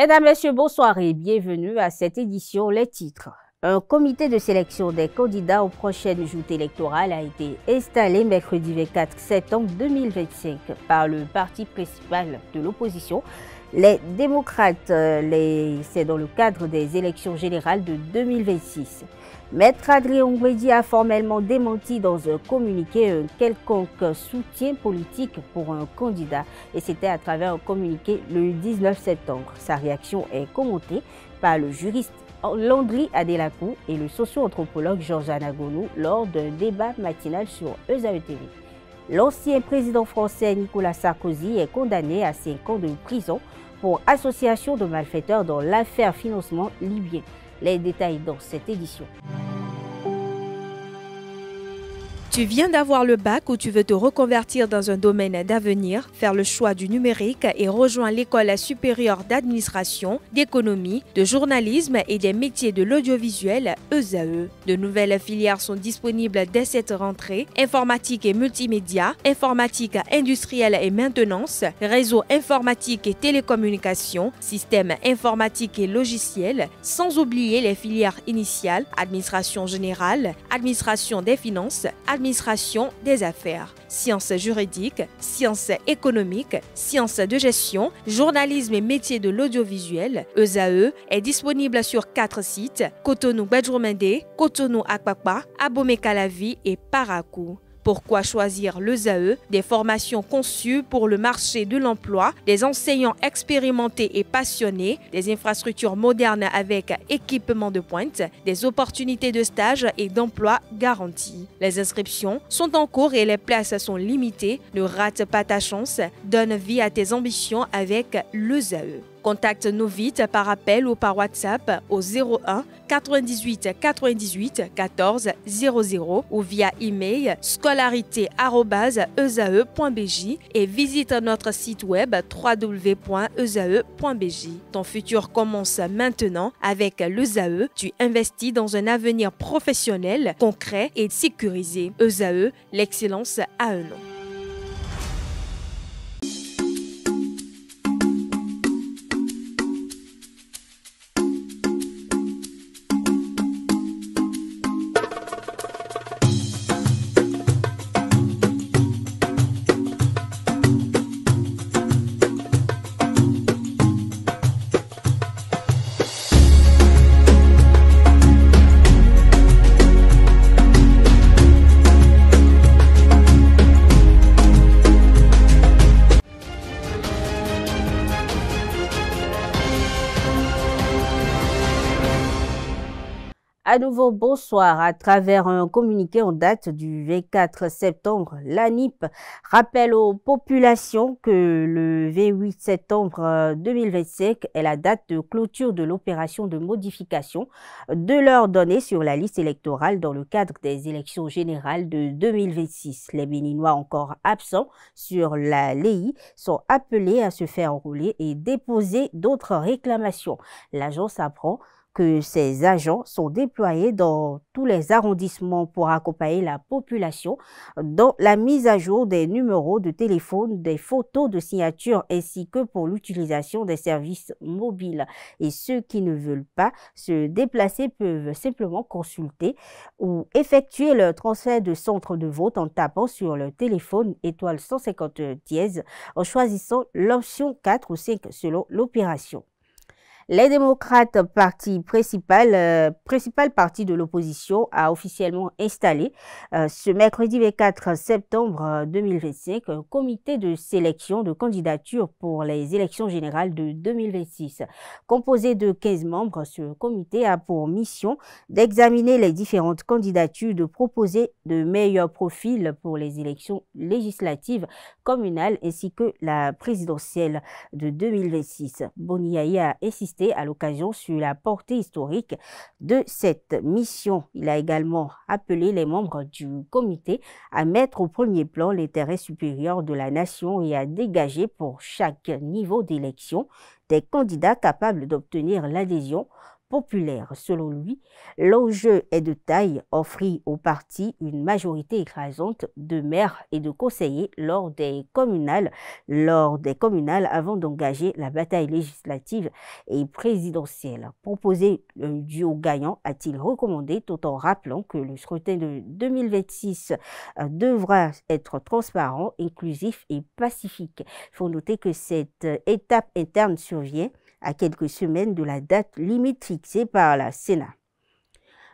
Mesdames, Messieurs, bonsoir et bienvenue à cette édition. Les titres. Un comité de sélection des candidats aux prochaines joutes électorales a été installé mercredi 24 septembre 2025 par le parti principal de l'opposition, les démocrates. C'est dans le cadre des élections générales de 2026. Maître Adrien Ngwedi a formellement démenti dans un communiqué un quelconque soutien politique pour un candidat, et c'était à travers un communiqué le 19 septembre. Sa réaction est commentée par le juriste Landry Adelakou et le socio-anthropologue Georges Anagonou lors d'un débat matinal sur ESAE TV. L'ancien président français Nicolas Sarkozy est condamné à 5 ans de prison pour association de malfaiteurs dans l'affaire financement libyen. Les détails dans cette édition. Tu viens d'avoir le bac ou tu veux te reconvertir dans un domaine d'avenir, faire le choix du numérique et rejoindre l'école supérieure d'administration, d'économie, de journalisme et des métiers de l'audiovisuel ESAE. De nouvelles filières sont disponibles dès cette rentrée: informatique et multimédia, informatique industrielle et maintenance, réseau informatique et télécommunications, système informatique et logiciel, sans oublier les filières initiales: administration générale, administration des finances, administration des affaires, sciences juridiques, sciences économiques, sciences de gestion, journalisme et métiers de l'audiovisuel. ESAE est disponible sur 4 sites: Cotonou-Badjoumendé, Cotonou-Akpakpa, Abomey-Calavi et Parakou. Pourquoi choisir l'ESAE? Des formations conçues pour le marché de l'emploi, des enseignants expérimentés et passionnés, des infrastructures modernes avec équipement de pointe, des opportunités de stage et d'emploi garanties. Les inscriptions sont en cours et les places sont limitées. Ne rate pas ta chance, donne vie à tes ambitions avec l'ESAE. Contacte-nous vite par appel ou par WhatsApp au 01 98 98 14 00 ou via email scolarité@esae.bj et visite notre site web www.esae.bj. Ton futur commence maintenant avec l'ESAE. Tu investis dans un avenir professionnel, concret et sécurisé. ESAE, l'excellence à un nom. À nouveau, bonsoir. À travers un communiqué en date du 24 septembre, l'ANIP rappelle aux populations que le 28 septembre 2025 est la date de clôture de l'opération de modification de leurs données sur la liste électorale dans le cadre des élections générales de 2026. Les Béninois encore absents sur la LEI sont appelés à se faire enrôler et déposer d'autres réclamations. L'agence apprend que ces agents sont déployés dans tous les arrondissements pour accompagner la population dans la mise à jour des numéros de téléphone, des photos de signature ainsi que pour l'utilisation des services mobiles. Et ceux qui ne veulent pas se déplacer peuvent simplement consulter ou effectuer le transfert de centre de vote en tapant sur le téléphone étoile 150 dièse en choisissant l'option 4 ou 5 selon l'opération. Les démocrates, principal parti de l'opposition, a officiellement installé ce mercredi 24 septembre 2025 un comité de sélection de candidatures pour les élections générales de 2026. Composé de 15 membres, ce comité a pour mission d'examiner les différentes candidatures, de proposer de meilleurs profils pour les élections législatives, communales ainsi que la présidentielle de 2026. Boniaï a insisté à l'occasion sur la portée historique de cette mission. Il a également appelé les membres du comité à mettre au premier plan l'intérêt supérieur de la nation et à dégager pour chaque niveau d'élection des candidats capables d'obtenir l'adhésion populaire. Selon lui, l'enjeu est de taille, offrir au parti une majorité écrasante de maires et de conseillers lors des communales avant d'engager la bataille législative et présidentielle. Proposer un duo gagnant, a-t-il recommandé, tout en rappelant que le scrutin de 2026 devra être transparent, inclusif et pacifique. Il faut noter que cette étape interne survient à quelques semaines de la date limite fixée par la Sénat.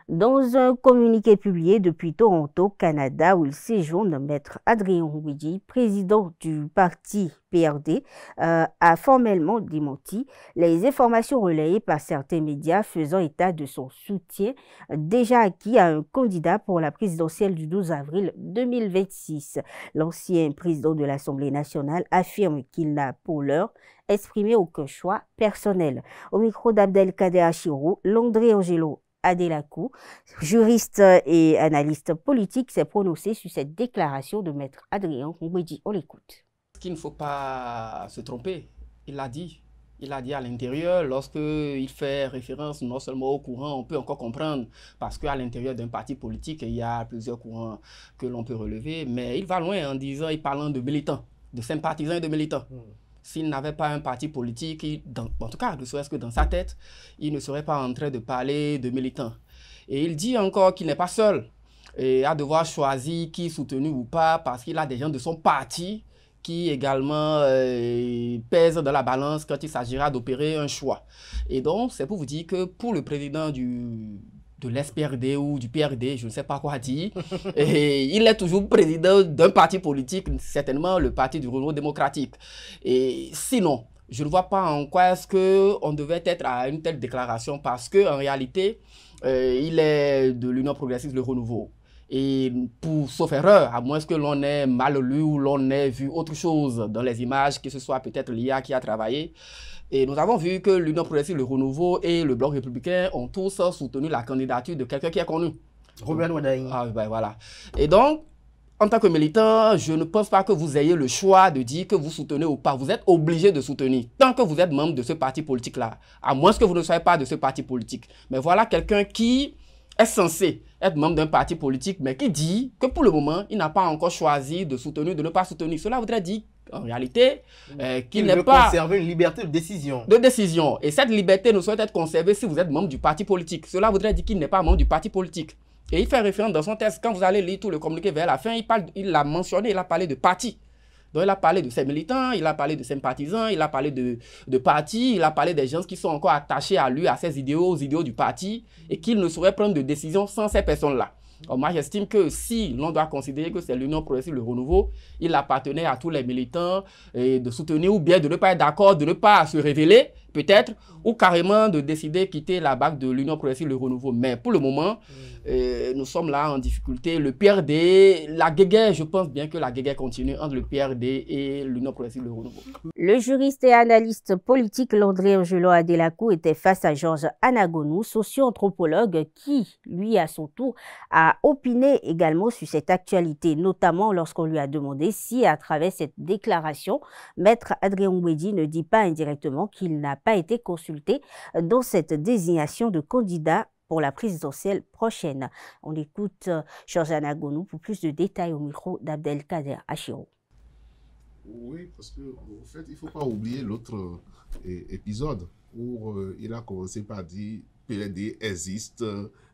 Dans un communiqué publié depuis Toronto, Canada, où il séjourne, Maître Adrien Ngouidi, président du parti PRD, a formellement démenti les informations relayées par certains médias faisant état de son soutien déjà acquis à un candidat pour la présidentielle du 12 avril 2026. L'ancien président de l'Assemblée nationale affirme qu'il n'a pour l'heure exprimé aucun choix personnel. Au micro d'Abdelkader Achirou, Landry Angelo Adelakou, juriste et analyste politique, s'est prononcé sur cette déclaration de Maître Adrien Ngouidi. On l'écoute. Qu'il ne faut pas se tromper, il l'a dit. Il a dit à l'intérieur, lorsqu'il fait référence non seulement au courant, on peut encore comprendre, parce qu'à l'intérieur d'un parti politique, il y a plusieurs courants que l'on peut relever, mais il va loin en disant, il parlant de militants, de sympathisants et de militants. S'il n'avait pas un parti politique, en tout cas, ne serait-ce que dans sa tête, il ne serait pas en train de parler de militants. Et il dit encore qu'il n'est pas seul et à devoir choisir qui soutenu ou pas, parce qu'il a des gens de son parti qui également pèsent dans la balance quand il s'agira d'opérer un choix. Et donc, c'est pour vous dire que pour le président de l'SPRD ou du PRD, je ne sais pas quoi dire, et il est toujours président d'un parti politique, certainement le parti du Renouveau démocratique. Et sinon, je ne vois pas en quoi est-ce qu'on devait être à une telle déclaration, parce qu'en réalité, il est de l'Union progressiste, le Renouveau. Et sauf erreur, à moins que l'on ait mal lu ou l'on ait vu autre chose dans les images, que ce soit peut-être l'IA qui a travaillé. Et nous avons vu que l'Union progressiste, le Renouveau et le Bloc républicain ont tous soutenu la candidature de quelqu'un qui est connu. Robert Wadaï. Ah, ben voilà. Et donc, en tant que militant, je ne pense pas que vous ayez le choix de dire que vous soutenez ou pas. Vous êtes obligé de soutenir, tant que vous êtes membre de ce parti politique-là, à moins que vous ne soyez pas de ce parti politique. Mais voilà quelqu'un qui est censé être membre d'un parti politique, mais qui dit que pour le moment, il n'a pas encore choisi de soutenir, de ne pas soutenir. Cela voudrait dire, en réalité, qu'il n'est pas... conserver une liberté de décision. De décision. Et cette liberté ne souhaite être conservée si vous êtes membre du parti politique. Cela voudrait dire qu'il n'est pas membre du parti politique. Et il fait référence dans son texte, quand vous allez lire tout le communiqué vers la fin, il l'a mentionné, il a parlé de parti. Donc il a parlé de ses militants, il a parlé de sympathisants, il a parlé de partis, il a parlé des gens qui sont encore attachés à lui, à ses idéaux, aux idéaux du parti, et qu'il ne saurait prendre de décision sans ces personnes-là. Alors moi, j'estime que si l'on doit considérer que c'est l'Union progressiste, le Renouveau, il appartenait à tous les militants de soutenir ou bien de ne pas être d'accord, de ne pas se révéler, peut-être, ou carrément de décider de quitter la barque de l'Union progressiste, le Renouveau. Mais pour le moment, nous sommes là en difficulté. Le PRD, la guéguerre, je pense bien que la guéguerre continue entre le PRD et l'Union progressiste, le Renouveau. Le juriste et analyste politique Landry Angelo Adelakou était face à Georges Anagonou, socio-anthropologue, qui, lui, à son tour, a opiné également sur cette actualité, notamment lorsqu'on lui a demandé si, à travers cette déclaration, Maître Adrien Ngouidi ne dit pas indirectement qu'il n'a pas été consulté dans cette désignation de candidat pour la présidentielle prochaine. On écoute Georges Anagonou pour plus de détails au micro d'Abdelkader Achirou. Oui, parce qu'en fait, il ne faut pas oublier l'autre épisode où il a commencé par dire PLD existe,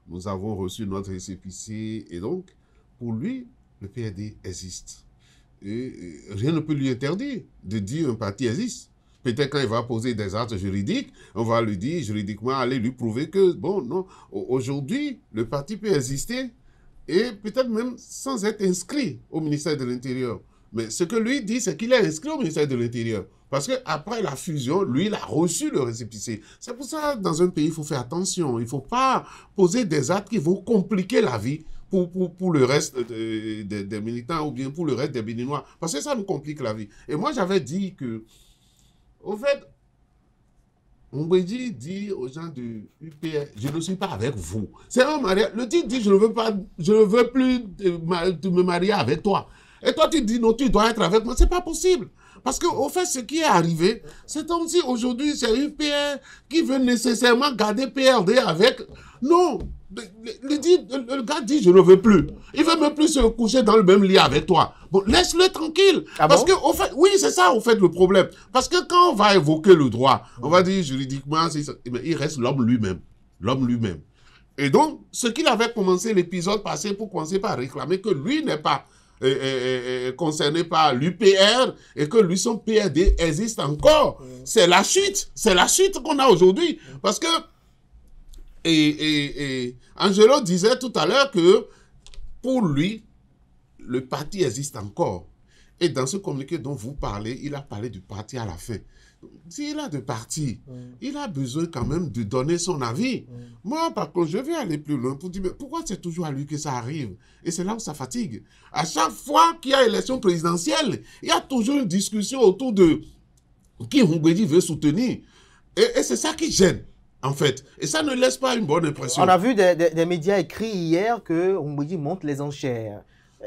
nous avons reçu notre récépissé, et donc, pour lui, le PLD existe. Et rien ne peut lui interdire de dire un parti existe. Peut-être quand il va poser des actes juridiques, on va lui dire juridiquement, aller lui prouver que, bon, non, aujourd'hui, le parti peut exister, et peut-être même sans être inscrit au ministère de l'Intérieur. Mais ce que lui dit, c'est qu'il est inscrit au ministère de l'Intérieur. Parce qu'après la fusion, lui, il a reçu le récépissé. C'est pour ça, dans un pays, il faut faire attention. Il ne faut pas poser des actes qui vont compliquer la vie pour le reste des militants ou bien pour le reste des Béninois. Parce que ça nous complique la vie. Et moi, j'avais dit que, au fait, Ngouidi dit aux gens du UPR, je ne suis pas avec vous. C'est un mariage. Le titre dit, je ne veux plus me marier avec toi. Et toi, tu dis non, tu dois être avec moi. C'est pas possible. Parce qu'au fait, ce qui est arrivé, c'est comme si aujourd'hui, c'est UPR qui veut nécessairement garder PRD avec... Non, le gars dit, je ne veux plus. Il veut même plus se coucher dans le même lit avec toi. Bon, laisse-le tranquille. Ah parce bon? que, au fait, oui, c'est ça, au fait, le problème. Parce que quand on va évoquer le droit, on va dire juridiquement, mais il reste l'homme lui-même. L'homme lui-même. Et donc, ce qu'il avait commencé l'épisode passé pour commencer par réclamer que lui n'est pas concerné par l'UPR et que lui, son PRD existe encore. C'est la chute qu'on a aujourd'hui. Parce que, Angelo disait tout à l'heure que pour lui, le parti existe encore. Et dans ce communiqué dont vous parlez, il a parlé du parti à la fin. S'il a de parti, il a besoin quand même de donner son avis. Moi, par contre, je vais aller plus loin pour dire, mais pourquoi c'est toujours à lui que ça arrive? Et c'est là où ça fatigue. À chaque fois qu'il y a élection présidentielle, il y a toujours une discussion autour de qui Mbedi veut soutenir. Et c'est ça qui gêne, en fait. Et ça ne laisse pas une bonne impression. On a vu des médias écrits hier que Mbedi monte les enchères.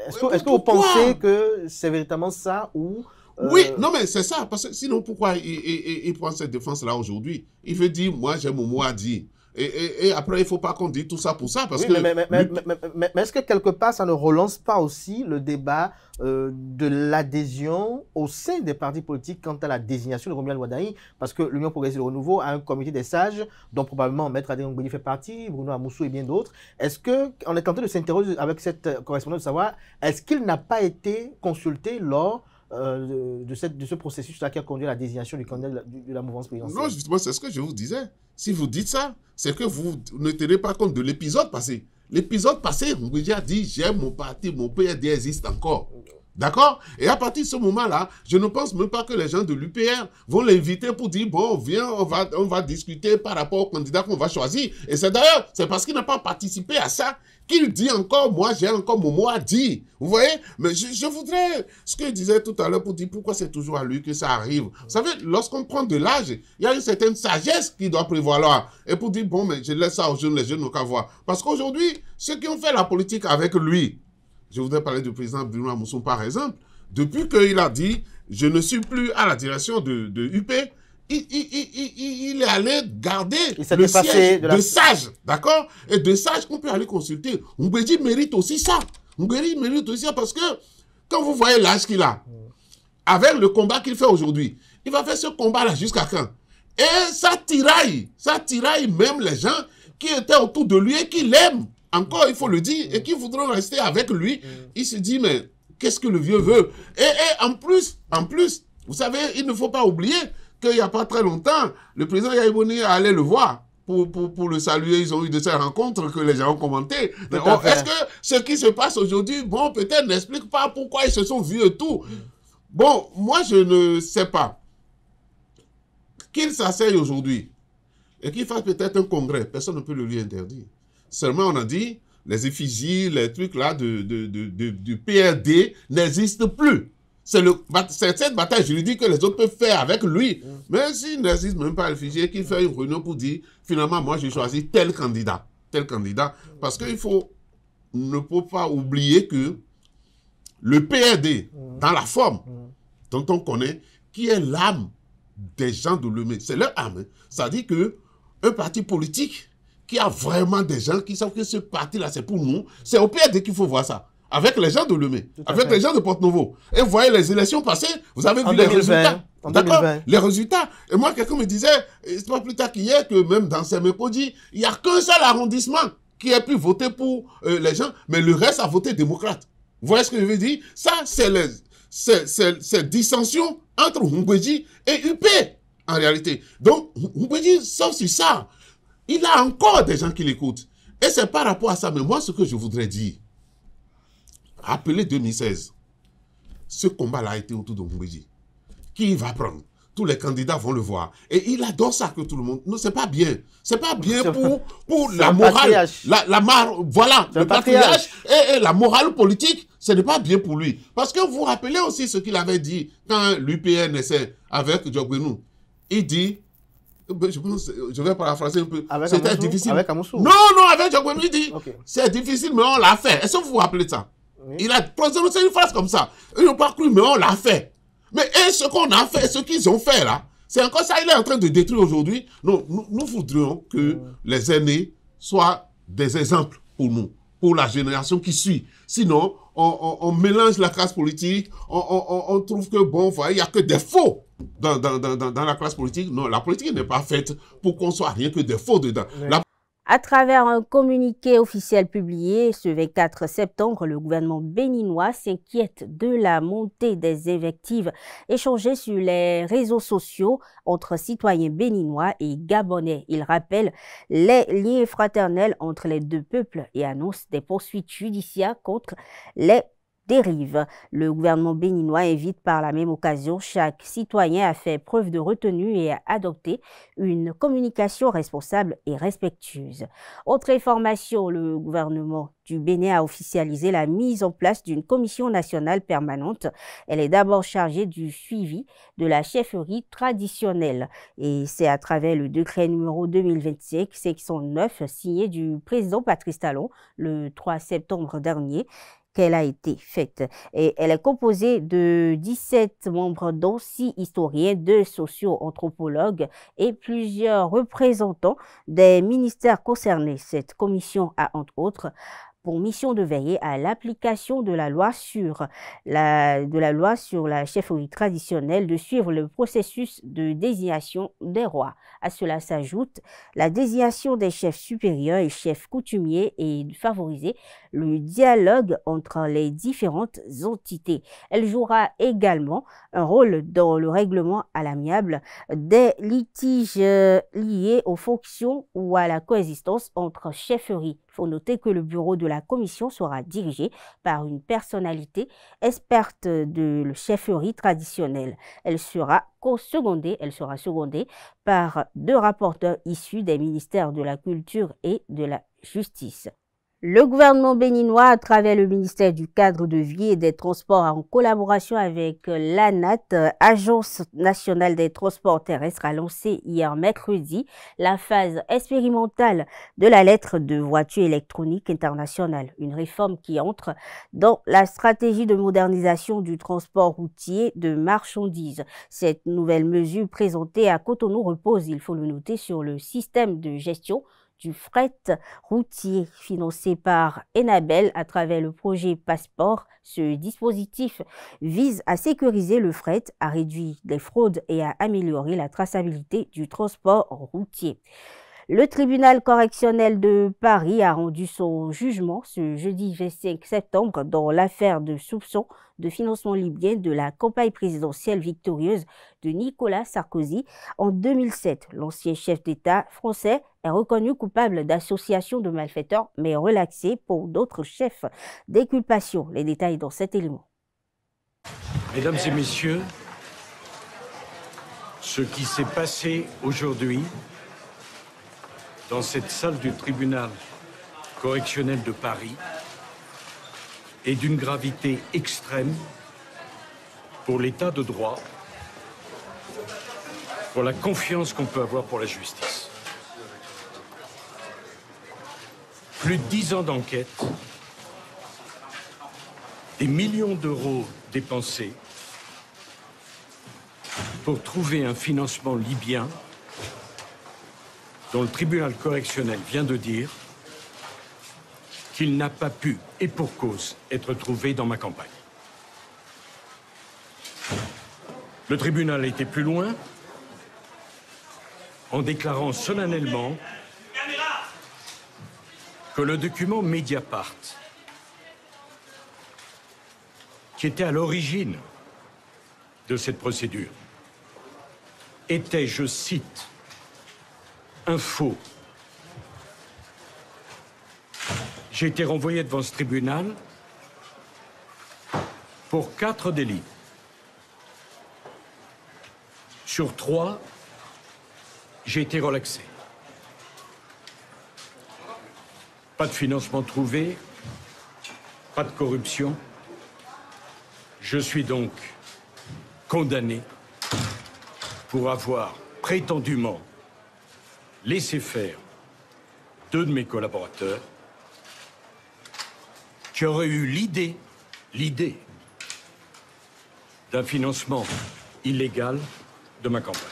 Est-ce que vous pensez que c'est véritablement ça ou... Oui, non mais c'est ça, parce que sinon pourquoi il prend cette défense-là aujourd'hui? Il veut dire, moi j'ai mon mot à dire. Et après, il ne faut pas qu'on dise tout ça pour ça, parce oui, que... Mais est-ce que quelque part, ça ne relance pas aussi le débat de l'adhésion au sein des partis politiques quant à la désignation de Romuald Wadaï? Parce que l'Union progressiste du renouveau a un comité des sages, dont probablement Maître Adrien Mbedi fait partie, Bruno Amoussou et bien d'autres. Est-ce qu'on est tenté de s'interroger avec cette correspondance de savoir, est-ce qu'il n'a pas été consulté lors de ce processus-là qui a conduit à la désignation du candidat de la mouvance présidentielle? Non, justement, c'est ce que je vous disais. Si vous dites ça, c'est que vous ne tenez pas compte de l'épisode passé. L'épisode passé, Mbedi a dit, j'aime mon parti, mon PRD existe encore. D'accord? Et à partir de ce moment-là, je ne pense même pas que les gens de l'UPR vont l'inviter pour dire, bon, viens, on va discuter par rapport au candidat qu'on va choisir. Et c'est d'ailleurs, c'est parce qu'il n'a pas participé à ça qu'il dit encore, moi, j'ai encore mon mot à dire. Vous voyez? Mais je voudrais, ce que je disais tout à l'heure pour dire pourquoi c'est toujours à lui que ça arrive. Vous savez, lorsqu'on prend de l'âge, il y a une certaine sagesse qui doit prévaloir. Et pour dire, bon, mais je laisse ça aux jeunes, les jeunes n'ont qu'à voir. Parce qu'aujourd'hui, ceux qui ont fait la politique avec lui, je voudrais parler du président Bruno Amoussou par exemple, depuis qu'il a dit, je ne suis plus à la direction de UP, il est allé garder le siège de sage, d'accord? Et de sage qu'on peut aller consulter. Mbedi mérite aussi ça. Mbedi mérite aussi ça parce que quand vous voyez l'âge qu'il a, avec le combat qu'il fait aujourd'hui, il va faire ce combat-là jusqu'à quand? Et ça tiraille même les gens qui étaient autour de lui et qui l'aiment. Encore, il faut le dire, et qui voudront rester avec lui. Il se dit, mais qu'est-ce que le vieux veut? Et en plus, vous savez, il ne faut pas oublier qu'il n'y a pas très longtemps, le président Yaïboni allait le voir pour le saluer. Ils ont eu de ces rencontres que les gens ont commentées. Est-ce que ce qui se passe aujourd'hui, bon, peut-être n'explique pas pourquoi ils se sont vus et tout. Bon, moi, je ne sais pas. Qu'il s'asseye aujourd'hui et qu'il fasse peut-être un congrès, personne ne peut le lui interdire. Seulement, on a dit, les effigies, les trucs là du PRD n'existent plus. C'est cette bataille juridique que les autres peuvent faire avec lui. Mais s'il n'existe même pas l'effigie, qu'il fait une réunion pour dire, finalement, moi, j'ai choisi tel candidat. Parce qu'il ne faut pas oublier que le PRD, dans la forme dont on connaît, qui est l'âme des gens de Lemay, c'est leur âme. Ça dit qu'un parti politique qui a vraiment des gens qui savent que ce parti-là, c'est pour nous, c'est au PRD qu'il faut voir ça. Avec les gens de Lemay, avec les gens de Porte-Nouveau. Et vous voyez les élections passées, vous avez vu les résultats. D'accord? Les résultats. Et moi, quelqu'un me disait, c'est pas plus tard qu'hier, que même dans Sémékodi, il n'y a qu'un seul arrondissement qui a pu voter pour les gens, mais le reste a voté démocrate. Vous voyez ce que je veux dire? Ça, c'est dissension entre Mbedi et UP, en réalité. Donc, Mbedi, sauf sur ça, il a encore des gens qui l'écoutent. Et c'est par rapport à ça, mais moi, ce que je voudrais dire, rappelez 2016, ce combat-là a été autour de Mbedi. Qui va prendre? Tous les candidats vont le voir. Et il adore ça que tout le monde... Non, c'est pas bien. C'est pas bien pour la morale. Voilà, le patriarche et la morale politique, ce n'est pas bien pour lui. Parce que vous vous rappelez aussi ce qu'il avait dit quand l'UPN essaie avec Djogbenou. Il dit... Je vais paraphraser un peu. C'était difficile. Avec Amoussou? Non, avec Djogbenou, il dit, c'est difficile, mais on l'a fait. Est-ce que vous vous rappelez de ça? Oui. Il a prononcé une phrase comme ça. Ils n'ont pas cru, mais on l'a fait. Mais et ce qu'on a fait, ce qu'ils ont fait là, c'est encore ça, il est en train de détruire aujourd'hui. Nous voudrions que les aînés soient des exemples pour nous, pour la génération qui suit. Sinon, on mélange la classe politique, on trouve que bon, il n'y a que des faux dans la classe politique. Non, la politique n'est pas faite pour qu'on soit rien que des faux dedans. Oui. À travers un communiqué officiel publié ce 24 septembre, le gouvernement béninois s'inquiète de la montée des invectives échangées sur les réseaux sociaux entre citoyens béninois et gabonais. Il rappelle les liens fraternels entre les deux peuples et annonce des poursuites judiciaires contre les dérive. Le gouvernement béninois invite par la même occasion chaque citoyen à faire preuve de retenue et à adopter une communication responsable et respectueuse. Autre information, le gouvernement du Bénin a officialisé la mise en place d'une commission nationale permanente. Elle est d'abord chargée du suivi de la chefferie traditionnelle et c'est à travers le décret numéro 2025-609 signé du président Patrice Talon le 3 septembre dernier qu'elle a été faite. Et elle est composée de 17 membres, dont 6 historiens, 2 socio-anthropologues et plusieurs représentants des ministères concernés. Cette commission a, entre autres, pour mission de veiller à l'application de la loi sur la chefferie traditionnelle, de suivre le processus de désignation des rois. À cela s'ajoute la désignation des chefs supérieurs et chefs coutumiers et de favoriser le dialogue entre les différentes entités. Elle jouera également un rôle dans le règlement à l'amiable des litiges liés aux fonctions ou à la coexistence entre chefferies. Il faut noter que le bureau de la commission sera dirigé par une personnalité experte de la chefferie traditionnelle. Elle sera secondée par 2 rapporteurs issus des ministères de la Culture et de la Justice. Le gouvernement béninois, à travers le ministère du Cadre de vie et des Transports, en collaboration avec l'ANAT, Agence nationale des transports terrestres, a lancé hier mercredi la phase expérimentale de la lettre de voiture électronique internationale, une réforme qui entre dans la stratégie de modernisation du transport routier de marchandises. Cette nouvelle mesure présentée à Cotonou repose, il faut le noter, sur le système de gestion du fret routier financé par Enabel à travers le projet Passeport. Ce dispositif vise à sécuriser le fret, à réduire les fraudes et à améliorer la traçabilité du transport routier. Le tribunal correctionnel de Paris a rendu son jugement ce jeudi 25 septembre dans l'affaire de soupçon de financement libyen de la campagne présidentielle victorieuse de Nicolas Sarkozy en 2007. L'ancien chef d'État français est reconnu coupable d'association de malfaiteurs, mais relaxé pour d'autres chefs d'inculpation. Les détails dans cet élément. Mesdames et messieurs, ce qui s'est passé aujourd'hui dans cette salle du tribunal correctionnel de Paris est d'une gravité extrême pour l'état de droit, pour la confiance qu'on peut avoir pour la justice. Plus de 10 ans d'enquête, des millions d'euros dépensés pour trouver un financement libyen dont le tribunal correctionnel vient de dire qu'il n'a pas pu, et pour cause, être trouvé dans ma campagne. Le tribunal a été plus loin en déclarant solennellement que le document Mediapart, qui était à l'origine de cette procédure, était, je cite, un faux. J'ai été renvoyé devant ce tribunal pour 4 délits. Sur 3, j'ai été relaxé. Pas de financement trouvé, pas de corruption. Je suis donc condamné pour avoir prétendument laissé faire 2 de mes collaborateurs qui auraient eu l'idée l'idée d'un financement illégal de ma campagne.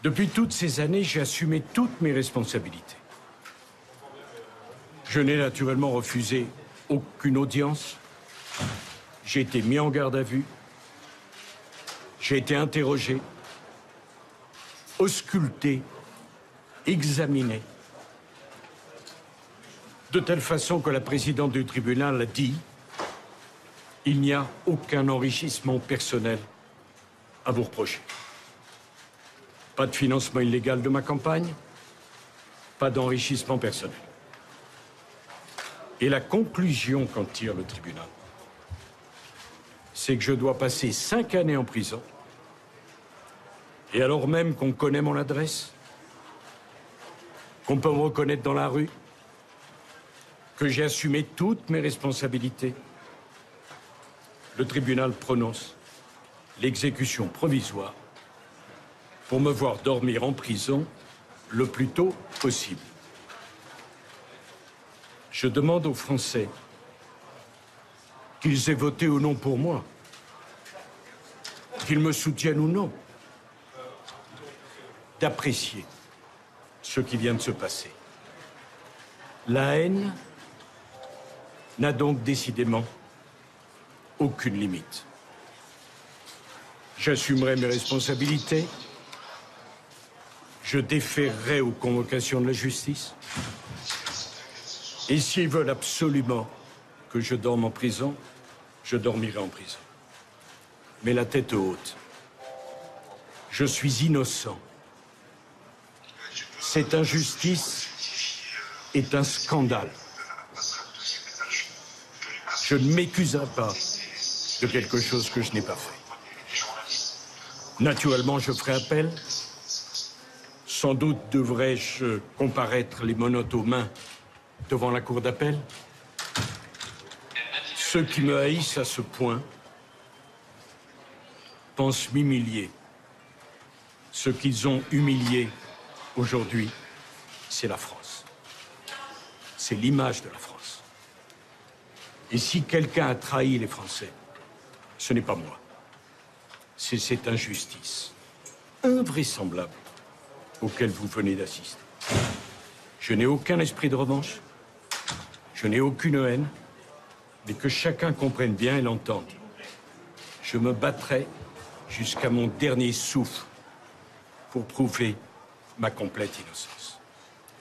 Depuis toutes ces années, j'ai assumé toutes mes responsabilités. Je n'ai naturellement refusé aucune audience. J'ai été mis en garde à vue. J'ai été interrogé, ausculté, examiné, de telle façon que la présidente du tribunal a dit « Il n'y a aucun enrichissement personnel à vous reprocher. Pas de financement illégal de ma campagne, pas d'enrichissement personnel. » Et la conclusion qu'en tire le tribunal, c'est que je dois passer 5 années en prison, et alors même qu'on connaît mon adresse, qu'on peut me reconnaître dans la rue, que j'ai assumé toutes mes responsabilités, le tribunal prononce l'exécution provisoire pour me voir dormir en prison le plus tôt possible. Je demande aux Français qu'ils aient voté ou non pour moi, qu'ils me soutiennent ou non, d'apprécier ce qui vient de se passer. La haine n'a donc décidément aucune limite. J'assumerai mes responsabilités, je déférerai aux convocations de la justice, et s'ils veulent absolument que je dorme en prison, je dormirai en prison. Mais la tête haute, je suis innocent. Cette injustice est un scandale. Je ne m'accuserai pas de quelque chose que je n'ai pas fait. Naturellement, je ferai appel. Sans doute devrais-je comparaître les menottes aux mains devant la cour d'appel. Ceux qui me haïssent à ce point pensent m'humilier. Ce qu'ils ont humilié aujourd'hui, c'est la France. C'est l'image de la France. Et si quelqu'un a trahi les Français, ce n'est pas moi. C'est cette injustice invraisemblable auquel vous venez d'assister. Je n'ai aucun esprit de revanche, je n'ai aucune haine, mais que chacun comprenne bien et l'entende. Je me battrai jusqu'à mon dernier souffle pour prouver ma complète innocence.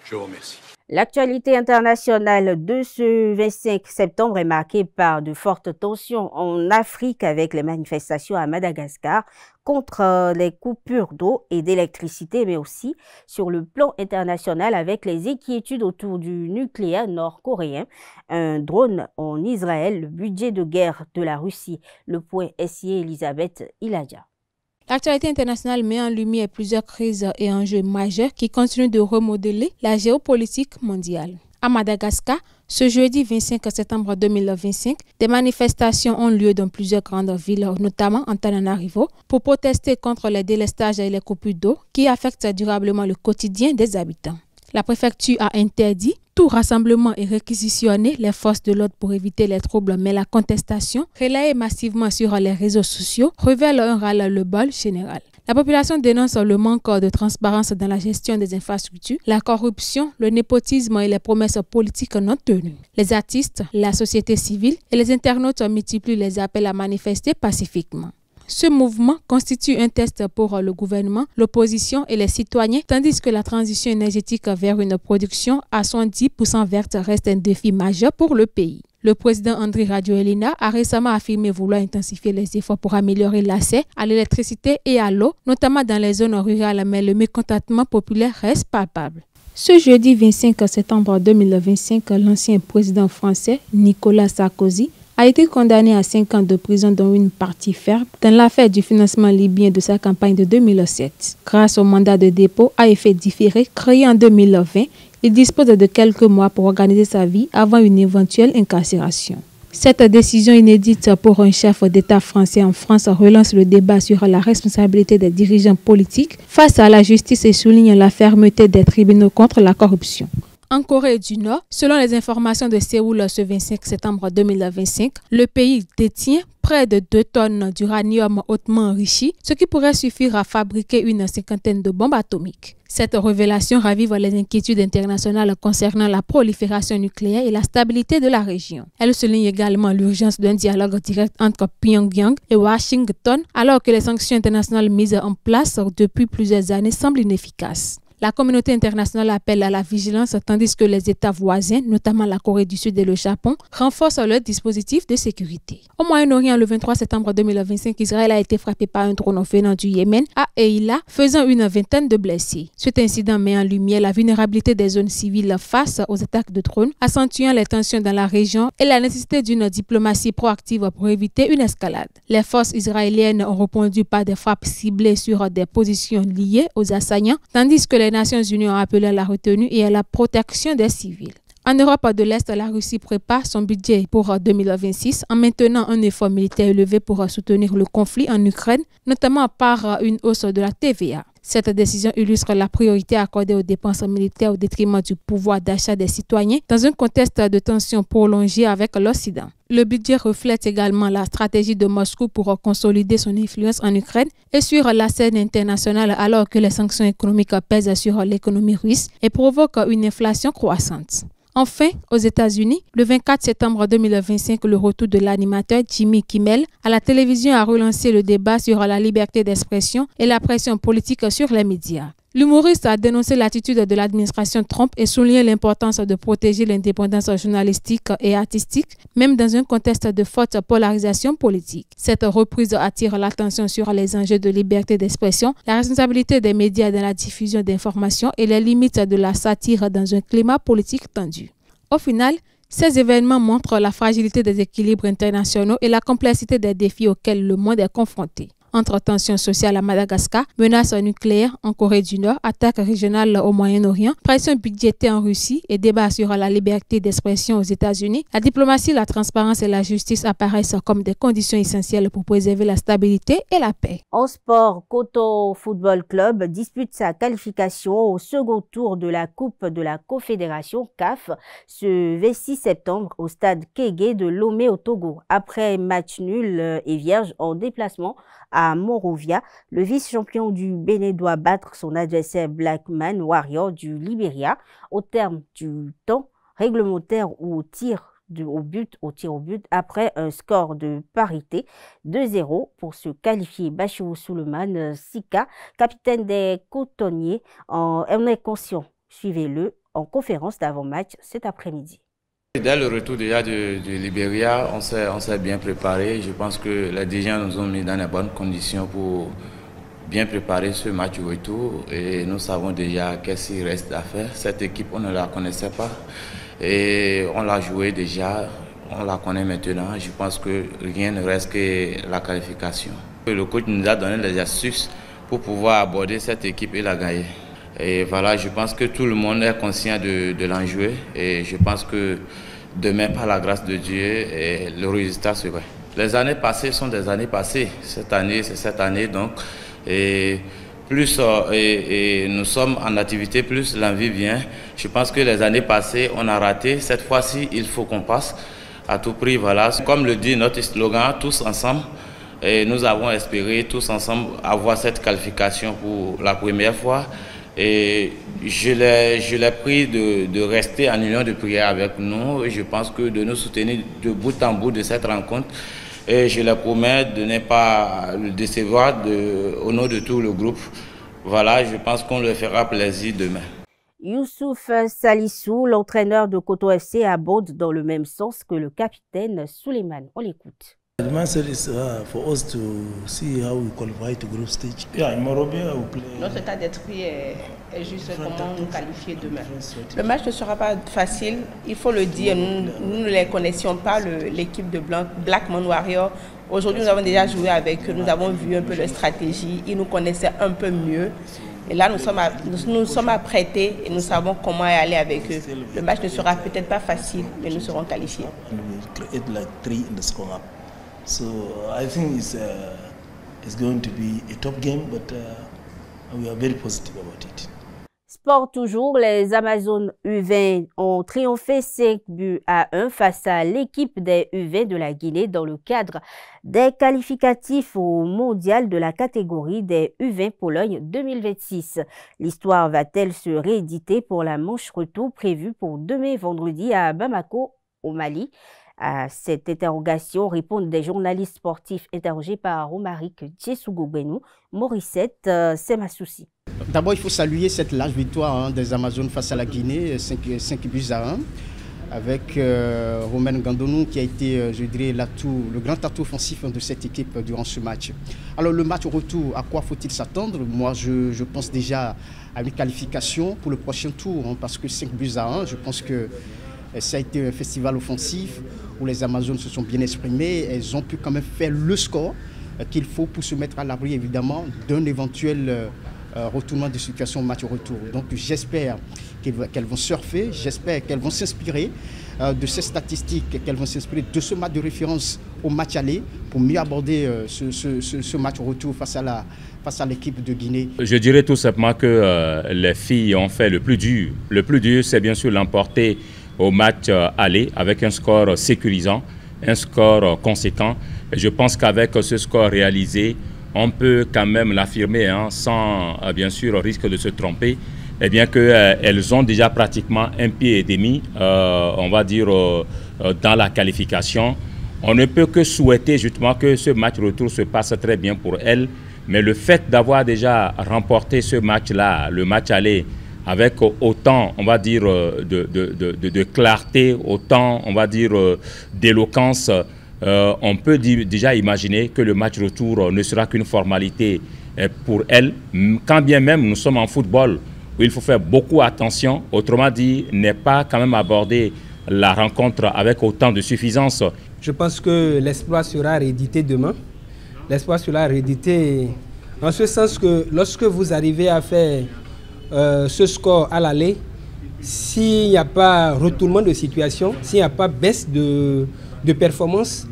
Je vous remercie. L'actualité internationale de ce 25 septembre est marquée par de fortes tensions en Afrique avec les manifestations à Madagascar contre les coupures d'eau et d'électricité, mais aussi sur le plan international avec les inquiétudes autour du nucléaire nord-coréen, un drone en Israël, le budget de guerre de la Russie. Le point SIA Elisabeth Iladia. L'actualité internationale met en lumière plusieurs crises et enjeux majeurs qui continuent de remodeler la géopolitique mondiale. À Madagascar, ce jeudi 25 septembre 2025, des manifestations ont lieu dans plusieurs grandes villes, notamment Antananarivo, pour protester contre les délestages et les coupures d'eau qui affectent durablement le quotidien des habitants. La préfecture a interdit tout rassemblement et réquisitionné les forces de l'ordre pour éviter les troubles, mais la contestation, relayée massivement sur les réseaux sociaux, révèle un ras-le-bol général. La population dénonce le manque de transparence dans la gestion des infrastructures, la corruption, le népotisme et les promesses politiques non tenues. Les artistes, la société civile et les internautes multiplient les appels à manifester pacifiquement. Ce mouvement constitue un test pour le gouvernement, l'opposition et les citoyens, tandis que la transition énergétique vers une production à 70% verte reste un défi majeur pour le pays. Le président Andry Rajoelina a récemment affirmé vouloir intensifier les efforts pour améliorer l'accès à l'électricité et à l'eau, notamment dans les zones rurales, mais le mécontentement populaire reste palpable. Ce jeudi 25 septembre 2025, l'ancien président français Nicolas Sarkozy a été condamné à 5 ans de prison dont une partie ferme dans l'affaire du financement libyen de sa campagne de 2007. Grâce au mandat de dépôt à effet différé créé en 2020, il dispose de quelques mois pour organiser sa vie avant une éventuelle incarcération. Cette décision inédite pour un chef d'État français en France relance le débat sur la responsabilité des dirigeants politiques face à la justice et souligne la fermeté des tribunaux contre la corruption. En Corée du Nord, selon les informations de Séoul ce 25 septembre 2025, le pays détient près de 2 tonnes d'uranium hautement enrichi, ce qui pourrait suffire à fabriquer une 50aine de bombes atomiques. Cette révélation ravive les inquiétudes internationales concernant la prolifération nucléaire et la stabilité de la région. Elle souligne également l'urgence d'un dialogue direct entre Pyongyang et Washington, alors que les sanctions internationales mises en place depuis plusieurs années semblent inefficaces. La communauté internationale appelle à la vigilance tandis que les États voisins, notamment la Corée du Sud et le Japon, renforcent leurs dispositifs de sécurité. Au Moyen-Orient, le 23 septembre 2025, Israël a été frappé par un drone venant du Yémen à Eilat, faisant une vingtaine de blessés. Cet incident met en lumière la vulnérabilité des zones civiles face aux attaques de drones, accentuant les tensions dans la région et la nécessité d'une diplomatie proactive pour éviter une escalade. Les forces israéliennes ont répondu par des frappes ciblées sur des positions liées aux assaillants, tandis que les Nations Unies ont appelé à la retenue et à la protection des civils. En Europe de l'Est, la Russie prépare son budget pour 2026 en maintenant un effort militaire élevé pour soutenir le conflit en Ukraine, notamment par une hausse de la TVA. Cette décision illustre la priorité accordée aux dépenses militaires au détriment du pouvoir d'achat des citoyens dans un contexte de tensions prolongées avec l'Occident. Le budget reflète également la stratégie de Moscou pour consolider son influence en Ukraine et sur la scène internationale alors que les sanctions économiques pèsent sur l'économie russe et provoquent une inflation croissante. Enfin, aux États-Unis, le 24 septembre 2025, le retour de l'animateur Jimmy Kimmel à la télévision a relancé le débat sur la liberté d'expression et la pression politique sur les médias. L'humoriste a dénoncé l'attitude de l'administration Trump et souligné l'importance de protéger l'indépendance journalistique et artistique, même dans un contexte de forte polarisation politique. Cette reprise attire l'attention sur les enjeux de liberté d'expression, la responsabilité des médias dans la diffusion d'informations et les limites de la satire dans un climat politique tendu. Au final, ces événements montrent la fragilité des équilibres internationaux et la complexité des défis auxquels le monde est confronté. Entre tensions sociales à Madagascar, menaces nucléaires en Corée du Nord, attaques régionales au Moyen-Orient, pression budgétaire en Russie et débats sur la liberté d'expression aux États-Unis, la diplomatie, la transparence et la justice apparaissent comme des conditions essentielles pour préserver la stabilité et la paix. En sport, Koto Football Club dispute sa qualification au second tour de la Coupe de la Confédération CAF ce 26 septembre au stade Kégué de Lomé au Togo. Après match nul et vierge en déplacement à Monrovia, le vice-champion du Bénin doit battre son adversaire Blackman Warrior du Libéria au terme du temps réglementaire ou au tir au but après un score de parité 2-0 pour se qualifier. Bachirou Souleymane Sika, capitaine des cotonniers, en est conscient. Suivez-le en conférence d'avant-match cet après-midi. Dès le retour déjà du Libéria, on s'est bien préparé. Je pense que les dirigeants nous ont mis dans les bonnes conditions pour bien préparer ce match retour. Et nous savons déjà qu'est-ce qu'il reste à faire. Cette équipe, on ne la connaissait pas. Et on l'a joué déjà, on la connaît maintenant. Je pense que rien ne reste que la qualification. Le coach nous a donné les astuces pour pouvoir aborder cette équipe et la gagner. Et voilà, je pense que tout le monde est conscient de l'enjeu. Et je pense que demain, par la grâce de Dieu, le résultat sera. Les années passées sont des années passées. Cette année, c'est cette année. Donc, et plus nous sommes en activité, plus l'envie vient. Je pense que les années passées, on a raté. Cette fois-ci, il faut qu'on passe à tout prix. Voilà. Comme le dit notre slogan, tous ensemble. Et nous avons espéré tous ensemble avoir cette qualification pour la première fois. Et je l'ai pris de rester en union de prière avec nous. Et je pense que de nous soutenir de bout en bout de cette rencontre. Et je leur promets de ne pas le décevoir au nom de tout le groupe. Voilà, je pense qu'on leur fera plaisir demain. Youssouf Salissou, l'entraîneur de Koto FC, abonde dans le même sens que le capitaine Souleymane. On l'écoute. The mindset is for us to see how we qualify to group stage. Yeah, in Monrovia, we play. Notre état d'esprit est juste comment nous qualifier demain. Le match ne sera pas facile, il faut le dire. Nous ne les connaissions pas, l'équipe de Blackman Warrior. Aujourd'hui, nous avons déjà joué avec eux, nous avons vu un peu leur stratégie, ils nous connaissaient un peu mieux. Et là, nous sommes apprêtés et nous savons comment aller avec eux. Le match ne sera peut-être pas facile, mais nous serons qualifiés. So I think it's going to be a tough game, but we are very positive about it. Sport toujours, les Amazones U20 ont triomphé 5-1 face à l'équipe des U20 de la Guinée dans le cadre des qualificatifs au mondial de la catégorie des U20 Pologne 2026. L'histoire va-t-elle se rééditer pour la manche retour prévue pour demain vendredi à Bamako, au Mali? À cette interrogation répondent des journalistes sportifs interrogés par Romaric Djessougoubenou, Morissette Semasoussi. D'abord, il faut saluer cette large victoire des Amazones face à la Guinée, 5-1, avec Romain Gandonou qui a été, je dirais, le grand atout offensif de cette équipe durant ce match. Alors, le match au retour, à quoi faut-il s'attendre? Moi, je pense déjà à une qualification pour le prochain tour, parce que 5-1, je pense que ça a été un festival offensif où les Amazones se sont bien exprimées. Elles ont pu quand même faire le score qu'il faut pour se mettre à l'abri, évidemment, d'un éventuel retournement de situation au match au retour. Donc j'espère qu'elles vont surfer, j'espère qu'elles vont s'inspirer de ces statistiques, qu'elles vont s'inspirer de ce match de référence au match aller pour mieux aborder ce match au retour face à l'équipe de Guinée. Je dirais tout simplement que les filles ont fait le plus dur. Le plus dur, c'est bien sûr l'emporter au match aller avec un score sécurisant, un score conséquent. Et je pense qu'avec ce score réalisé, on peut quand même l'affirmer sans bien sûr risque de se tromper, eh bien qu'elles ont déjà pratiquement un pied et demi, on va dire, dans la qualification. On ne peut que souhaiter justement que ce match retour se passe très bien pour elles, mais le fait d'avoir déjà remporté ce match-là, le match aller, avec autant, on va dire, de clarté, autant, on va dire, d'éloquence, on peut déjà imaginer que le match retour ne sera qu'une formalité pour elles, quand bien même nous sommes en football, où il faut faire beaucoup attention, autrement dit, n'est pas quand même aborder la rencontre avec autant de suffisance. Je pense que l'espoir sera réédité demain. L'espoir sera réédité en ce sens que lorsque vous arrivez à faire ce score à l'aller, s'il n'y a pas retournement de situation, s'il n'y a pas baisse de performance,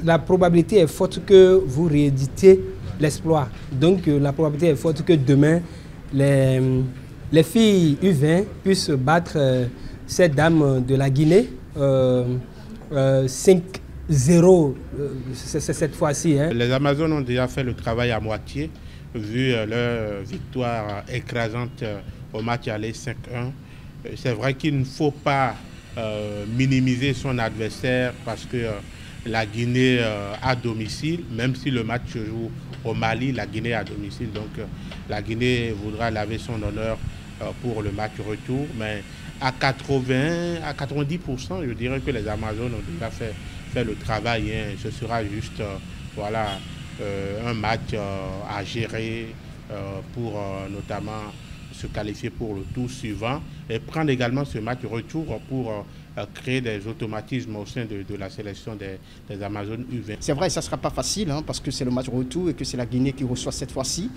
la probabilité est forte que vous rééditez l'exploit. Donc la probabilité est forte que demain, les filles U20 puissent battre ces dames de la Guinée 5-0 cette fois-ci. Les Amazones ont déjà fait le travail à moitié, vu leur victoire écrasante au match aller 5-1. C'est vrai qu'il ne faut pas minimiser son adversaire parce que la Guinée à domicile, même si le match se joue au Mali, la Guinée à domicile, donc la Guinée voudra laver son honneur pour le match retour, mais à 80, à 90%, je dirais que les Amazones ont déjà fait le travail. Ce sera juste voilà, un match à gérer pour notamment se qualifier pour le tour suivant et prendre également ce match retour pour créer des automatismes au sein de la sélection des Amazones U20. C'est vrai, ça ne sera pas facile parce que c'est le match retour et que c'est la Guinée qui reçoit cette fois-ci.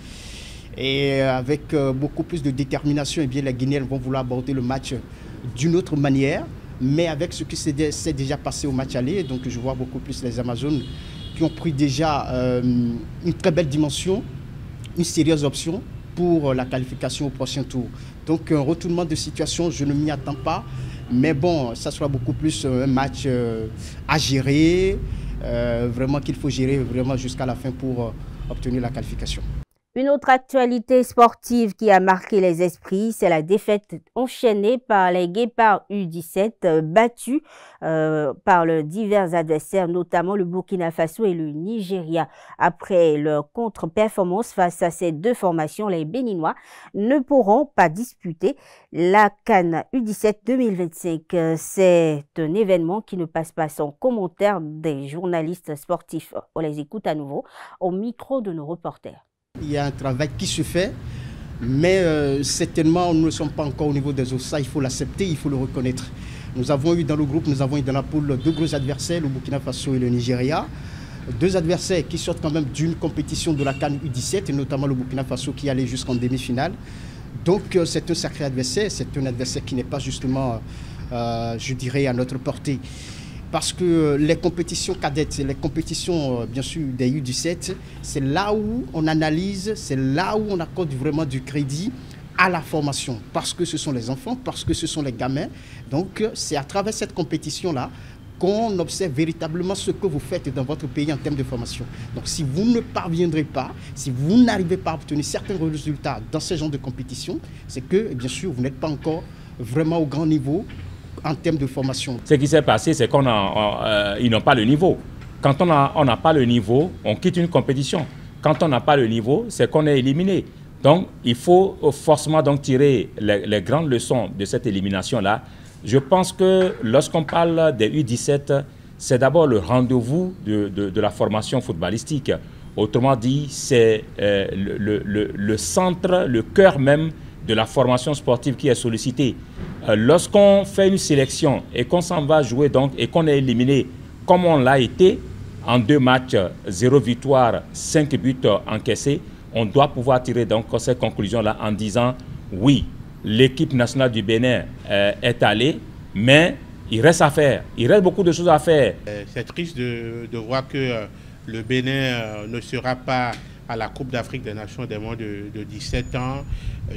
Et avec beaucoup plus de détermination, eh bien, les Guinéens vont vouloir aborder le match d'une autre manière, mais avec ce qui s'est déjà passé au match aller. Donc je vois beaucoup plus les Amazones qui ont pris déjà une très belle dimension, une sérieuse option pour la qualification au prochain tour. Donc un retournement de situation, je ne m'y attends pas. Mais bon, ça sera beaucoup plus un match à gérer, vraiment qu'il faut gérer vraiment jusqu'à la fin pour obtenir la qualification. Une autre actualité sportive qui a marqué les esprits, c'est la défaite enchaînée par les Guépards U17 battus par leurs divers adversaires, notamment le Burkina Faso et le Nigeria. Après leur contre-performance face à ces deux formations, les Béninois ne pourront pas disputer la CAN U17 2025. C'est un événement qui ne passe pas sans commentaire des journalistes sportifs. On les écoute à nouveau au micro de nos reporters. Il y a un travail qui se fait, mais certainement nous ne sommes pas encore au niveau des OSA, il faut l'accepter, il faut le reconnaître. Nous avons eu dans le groupe, nous avons eu dans la poule deux gros adversaires, le Burkina Faso et le Nigeria. Deux adversaires qui sortent quand même d'une compétition de la CAN U17, et notamment le Burkina Faso qui allait jusqu'en demi-finale. Donc c'est un sacré adversaire, c'est un adversaire qui n'est pas justement, je dirais, à notre portée. Parce que les compétitions cadettes, les compétitions bien sûr des U17, c'est là où on analyse, c'est là où on accorde vraiment du crédit à la formation, parce que ce sont les enfants, parce que ce sont les gamins. Donc, c'est à travers cette compétition-là qu'on observe véritablement ce que vous faites dans votre pays en termes de formation. Donc, si vous ne parviendrez pas, si vous n'arrivez pas à obtenir certains résultats dans ce genre de compétition, c'est que, bien sûr, vous n'êtes pas encore vraiment au grand niveau en termes de formation. Ce qui s'est passé, c'est qu'ils n'ont pas le niveau. Quand on n'a pas le niveau, on quitte une compétition. Quand on n'a pas le niveau, c'est qu'on est éliminé. Donc, il faut forcément donc tirer les grandes leçons de cette élimination-là. Je pense que lorsqu'on parle des U17, c'est d'abord le rendez-vous de la formation footballistique. Autrement dit, c'est le centre, le cœur même de la formation sportive qui est sollicité. Lorsqu'on fait une sélection et qu'on s'en va jouer donc et qu'on est éliminé comme on l'a été, en 2 matchs, 0 victoire, 5 buts encaissés, on doit pouvoir tirer donc ces conclusions-là en disant oui, l'équipe nationale du Bénin est allée, mais il reste à faire. Il reste beaucoup de choses à faire. C'est triste de voir que le Bénin ne sera pas à la Coupe d'Afrique des Nations des moins de 17 ans.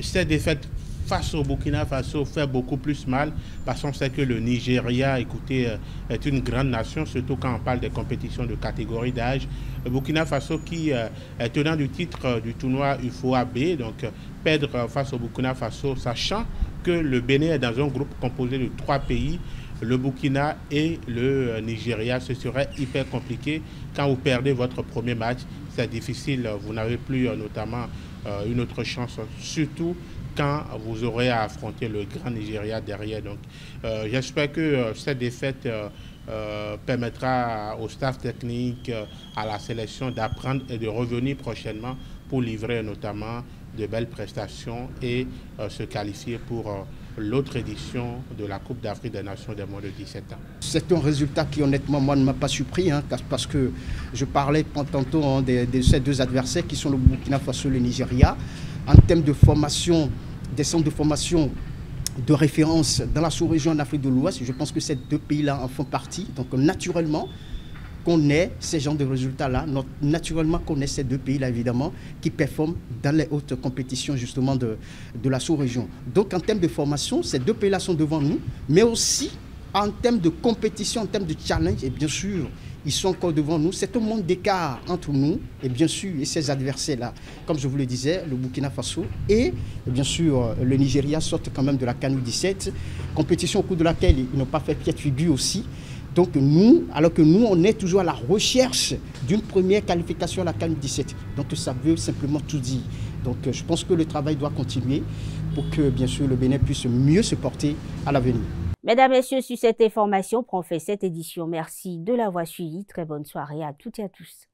Cette défaite face au Burkina Faso fait beaucoup plus mal parce qu'on sait que le Nigeria, écoutez, est une grande nation, surtout quand on parle des compétitions de catégorie d'âge. Le Burkina Faso qui est tenant du titre du tournoi UFOA-B, donc perdre face au Burkina Faso, sachant que le Bénin est dans un groupe composé de 3 pays, le Burkina et le Nigeria, ce serait hyper compliqué. Quand vous perdez votre premier match, c'est difficile, vous n'avez plus notamment une autre chance, surtout quand vous aurez à affronter le grand Nigeria derrière. Donc, j'espère que cette défaite permettra au staff technique, à la sélection d'apprendre et de revenir prochainement pour livrer notamment de belles prestations et se qualifier pour l'autre édition de la Coupe d'Afrique des Nations des moins de 17 ans. C'est un résultat qui honnêtement moi ne m'a pas surpris parce que je parlais tantôt de ces 2 adversaires qui sont le Burkina Faso et le Nigeria. En termes de formation, des centres de formation de référence dans la sous-région en Afrique de l'Ouest, je pense que ces 2 pays-là en font partie. Donc naturellement, qu'on ait ces genres de résultats-là, naturellement qu'on ait ces 2 pays-là, évidemment, qui performent dans les hautes compétitions, justement, de la sous-région. Donc, en termes de formation, ces 2 pays-là sont devant nous, mais aussi en termes de compétition, en termes de challenge, et bien sûr, ils sont encore devant nous. C'est un monde d'écart entre nous et bien sûr et ces adversaires-là. Comme je vous le disais, le Burkina Faso et bien sûr le Nigeria sortent quand même de la CAN U17, compétition au cours de laquelle ils n'ont pas fait pied de figure aussi. Donc nous, alors que nous, on est toujours à la recherche d'une première qualification à la CAN U17. Donc ça veut simplement tout dire. Donc je pense que le travail doit continuer pour que bien sûr le Bénin puisse mieux se porter à l'avenir. Mesdames, Messieurs, sur cette information, prend fin cette édition. Merci de l'avoir suivi. Très bonne soirée à toutes et à tous.